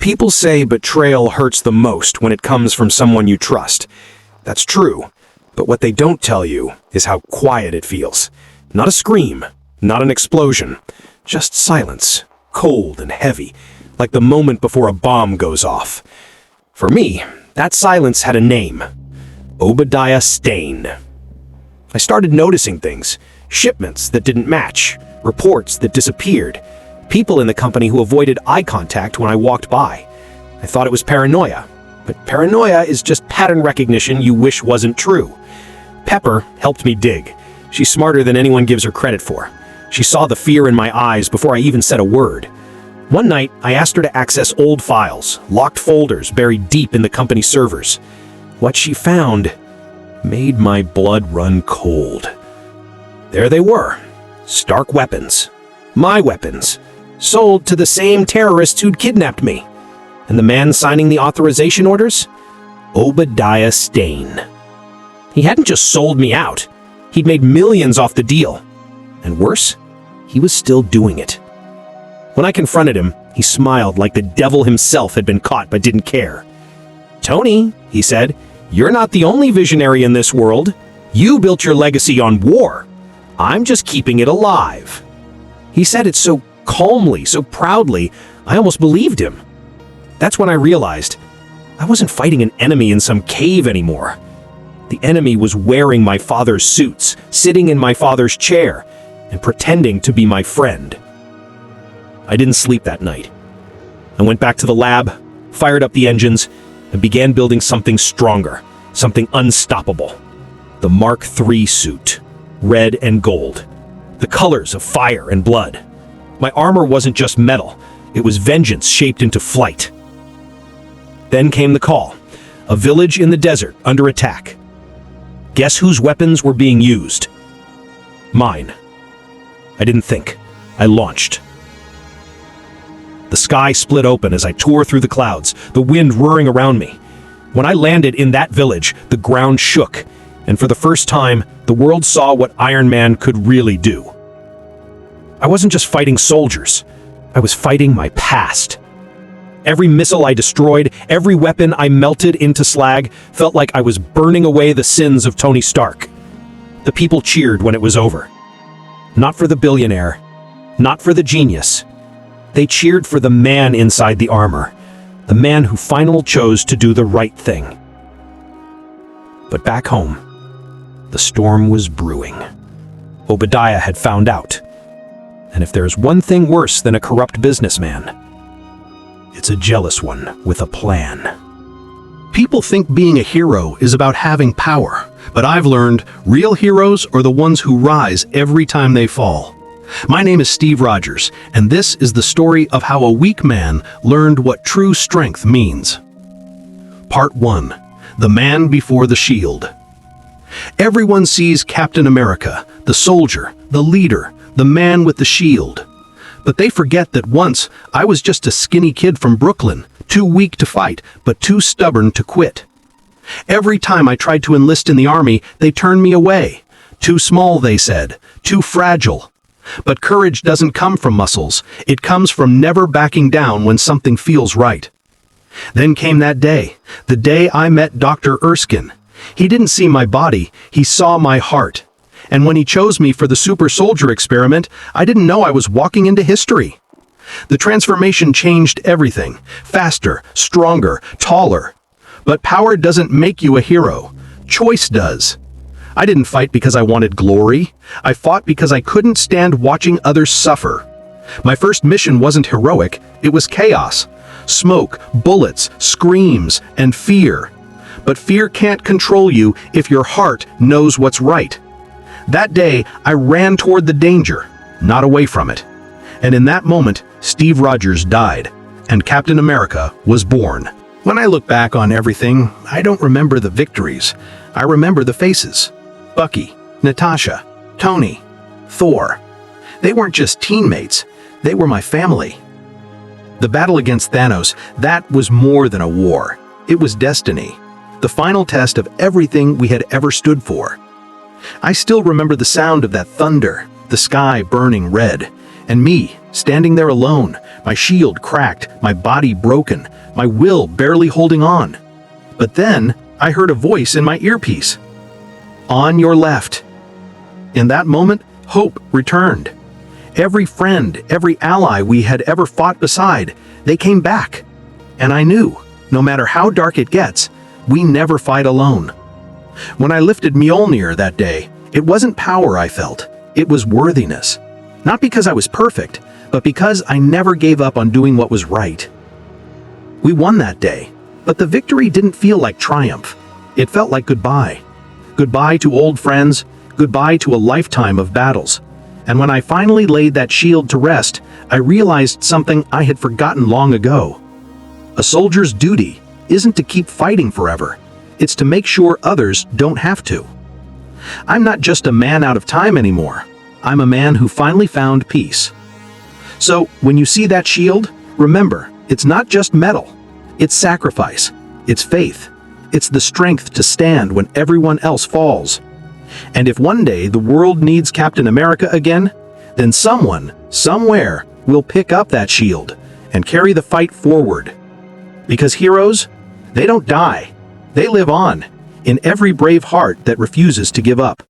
People say betrayal hurts the most when it comes from someone you trust. That's true, but what they don't tell you is how quiet it feels. Not a scream, not an explosion, just silence, cold and heavy, like the moment before a bomb goes off. For me, that silence had a name: Obadiah Stane. I started noticing things: shipments that didn't match, reports that disappeared, people in the company who avoided eye contact when I walked by. I thought it was paranoia, but paranoia is just pattern recognition you wish wasn't true. Pepper helped me dig. She's smarter than anyone gives her credit for. She saw the fear in my eyes before I even said a word. One night, I asked her to access old files, locked folders buried deep in the company servers. What she found made my blood run cold. There they were, Stark weapons, my weapons, sold to the same terrorists who'd kidnapped me. And the man signing the authorization orders? Obadiah Stane. He hadn't just sold me out, he'd made millions off the deal. And worse, he was still doing it. When I confronted him, he smiled like the devil himself had been caught but didn't care. "Tony," he said, "you're not the only visionary in this world. You built your legacy on war. I'm just keeping it alive." He said it so calmly, so proudly, I almost believed him. That's when I realized I wasn't fighting an enemy in some cave anymore. The enemy was wearing my father's suits, sitting in my father's chair, and pretending to be my friend. I didn't sleep that night. I went back to the lab, fired up the engines, and began building something stronger, something unstoppable. The Mark III suit, red and gold, the colors of fire and blood. My armor wasn't just metal, it was vengeance shaped into flight. Then came the call, a village in the desert under attack. Guess whose weapons were being used? Mine. I didn't think. I launched. The sky split open as I tore through the clouds, the wind roaring around me. When I landed in that village, the ground shook, and for the first time, the world saw what Iron Man could really do. I wasn't just fighting soldiers. I was fighting my past. Every missile I destroyed, every weapon I melted into slag, felt like I was burning away the sins of Tony Stark. The people cheered when it was over. Not for the billionaire, not for the genius. They cheered for the man inside the armor, the man who finally chose to do the right thing. But back home, the storm was brewing. Obadiah had found out. And if there's one thing worse than a corrupt businessman, it's a jealous one with a plan. People think being a hero is about having power, but I've learned real heroes are the ones who rise every time they fall. My name is Steve Rogers, and this is the story of how a weak man learned what true strength means. Part 1. The Man Before the Shield. Everyone sees Captain America, the soldier, the leader, the man with the shield. But they forget that once I was just a skinny kid from Brooklyn, too weak to fight, but too stubborn to quit. Every time I tried to enlist in the army, they turned me away. Too small, they said, too fragile. But courage doesn't come from muscles. It comes from never backing down when something feels right. Then came that day, the day I met Dr. Erskine. He didn't see my body, he saw my heart. And when he chose me for the super soldier experiment, I didn't know I was walking into history. The transformation changed everything. Faster, stronger, taller. But power doesn't make you a hero. Choice does. I didn't fight because I wanted glory. I fought because I couldn't stand watching others suffer. My first mission wasn't heroic, it was chaos. Smoke, bullets, screams, and fear. But fear can't control you if your heart knows what's right. That day, I ran toward the danger, not away from it. And in that moment, Steve Rogers died, and Captain America was born. When I look back on everything, I don't remember the victories. I remember the faces. Bucky, Natasha, Tony, Thor. They weren't just teammates, they were my family. The battle against Thanos, that was more than a war. It was destiny, the final test of everything we had ever stood for. I still remember the sound of that thunder, the sky burning red, And me, standing there alone, my shield cracked, my body broken, my will barely holding on. But then, I heard a voice in my earpiece. On your left. In that moment, hope returned. Every friend, every ally we had ever fought beside, they came back. And I knew, no matter how dark it gets, we never fight alone. When I lifted Mjolnir that day, it wasn't power I felt, it was worthiness. Not because I was perfect, but because I never gave up on doing what was right. We won that day, but the victory didn't feel like triumph. It felt like goodbye. Goodbye to old friends, goodbye to a lifetime of battles. And when I finally laid that shield to rest, I realized something I had forgotten long ago. A soldier's duty isn't to keep fighting forever. It's to make sure others don't have to. I'm not just a man out of time anymore. I'm a man who finally found peace. So, when you see that shield, remember, it's not just metal. It's sacrifice. It's faith. It's the strength to stand when everyone else falls. And if one day the world needs Captain America again, then someone, somewhere, will pick up that shield and carry the fight forward. Because heroes, they don't die. They live on, in every brave heart that refuses to give up.